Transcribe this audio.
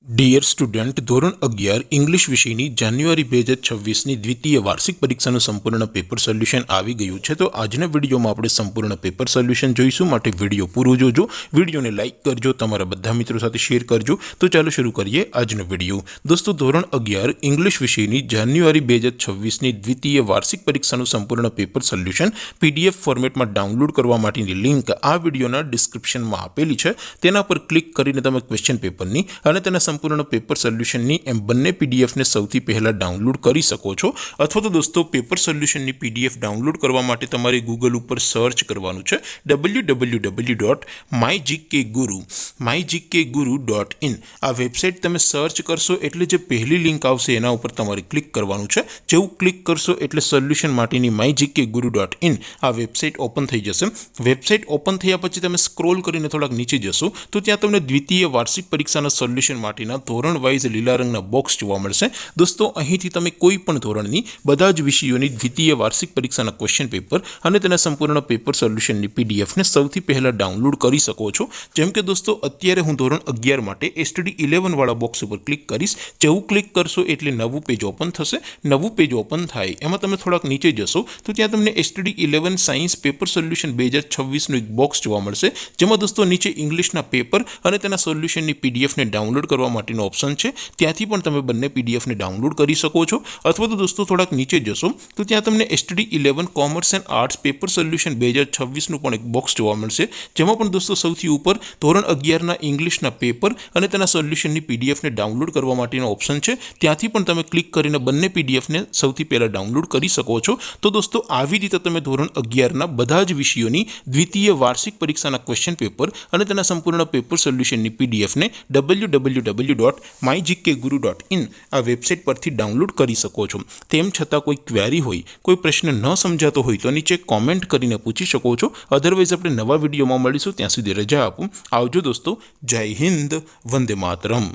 Dear student, ધોરણ 11 English વિષયની જાન્યુઆરી 2026ની દ્વિતીય વાર્ષિક પરીક્ષાનું સંપૂર્ણ પેપર સોલ્યુશન આવી ગયું છે। તો આજના વિડીયોમાં આપણે સંપૂર્ણ પેપર સોલ્યુશન જોઈશું, માટે વિડીયો પૂરો જોજો, વિડીયોને લાઇક કરજો, તમારા બધા મિત્રો સાથે શેર કરજો। તો ચાલો શરૂ કરીએ આજનો વિડીયો। દોસ્તો, ધોરણ 11 ઇંગ્લિશ વિષયની જાન્યુઆરી 2026ની દ્વિતીય વાર્ષિક પરીક્ષાનું સંપૂર્ણ પેપર સોલ્યુશન PDF ફોર્મેટમાં ડાઉનલોડ કરવા માટેની લિંક આ વિડીયોના ડિસ્ક્રિપ્શનમાં આપેલી છે। તેના પર ક્લિક કરીને તમે ક્વેશ્ચન પેપરની અને તેના સંપૂર્ણ પેપર સોલ્યુશનની એમ બંને પીડીએફને સૌથી પહેલા ડાઉનલોડ કરી શકો છો। અથવા તો દોસ્તો, પેપર સોલ્યુશનની પીડીએફ ડાઉનલોડ કરવા માટે તમારે ગૂગલ ઉપર સર્ચ કરવાનું છે www.mygkguru.in। આ વેબસાઇટ તમે સર્ચ કરશો એટલે જે પહેલી લિંક આવશે એના ઉપર તમારે ક્લિક કરવાનું છે। જેવું ક્લિક કરશો એટલે સોલ્યુશન માટેની mygkguru.in આ વેબસાઇટ ઓપન થઈ જશે। વેબસાઇટ ઓપન થયા પછી તમે સ્ક્રોલ કરીને થોડાક નીચે જશો તો ત્યાં તમને દ્વિતીય વાર્ષિક પરીક્ષાના સોલ્યુશન માટેના ધોરણ વાઇઝ લીલા રંગના બોક્સ જોવા મળશે। દોસ્તો, અહીંથી તમે કોઈ પણ ધોરણની બધા જ વિષયોની દ્વિતીય વાર્ષિક પરીક્ષાના ક્વેશ્ચન પેપર અને તેના સંપૂર્ણ પેપર સોલ્યુશનની પીડીએફને સૌથી પહેલા ડાઉનલોડ કરી શકો છો। જેમ કે દોસ્તો, અત્યારે હું ધોરણ 11 માટે STD11 વાળા બોક્સ ઉપર ક્લિક કરીશ। જેવું ક્લિક કરશો એટલે નવું પેજ ઓપન થશે। નવું પેજ ઓપન થાય એમાં તમે થોડાક નીચે જશો તો ત્યાં તમને STD11 સાયન્સ પેપર સોલ્યુશન 2026નું એક બોક્સ જોવા મળશે, જેમાં દોસ્તો નીચે ઇંગ્લિશના પેપર અને તેના સોલ્યુશનની પીડીએફને ડાઉનલોડ કરવા માટેનો ઓપ્શન છે। ત્યાંથી પણ તમે બંને પીડીએફને ડાઉનલોડ કરી શકો છો। અથવા તો દોસ્તો, થોડાક નીચે જશો તો ત્યાં તમને STD11 commerce and arts paper solution 2026નું પણ એક બોક્સ જોવા મળશે, જેમાં પણ દોસ્તો સૌથી ઉપર ધોરણ 11ના ઇંગ્લિશના પેપર અને તેના સોલ્યુશનની પીડીએફને ડાઉનલોડ કરવા માટેનો ઓપ્શન છે। ત્યાંથી પણ તમે ક્લિક કરીને બંને પીડીએફને સૌથી પહેલા ડાઉનલોડ કરી શકો છો। તો દોસ્તો, આવી રીતે તમે ધોરણ 11ના બધા જ વિષયોની દ્વિતીય વાર્ષિક પરીક્ષાના ક્વેશ્ચન પેપર અને તેના સંપૂર્ણ પેપર સોલ્યુશનની પીડીએફને www.mygkguru.in આ વેબસાઇટ પરથી ડાઉનલોડ કરી શકો છો। તેમ છતાં કોઈ ક્વેરી હોય, કોઈ પ્રશ્ન ન સમજાતો હોય તો નીચે કોમેન્ટ કરીને પૂછી શકો છો। અધરવાઇઝ આપણે નવા વિડીયોમાં મળીશું, ત્યાં સુધી રજા આપું। આવજો દોસ્તો, જય હિન્દ, વંદે માતરમ।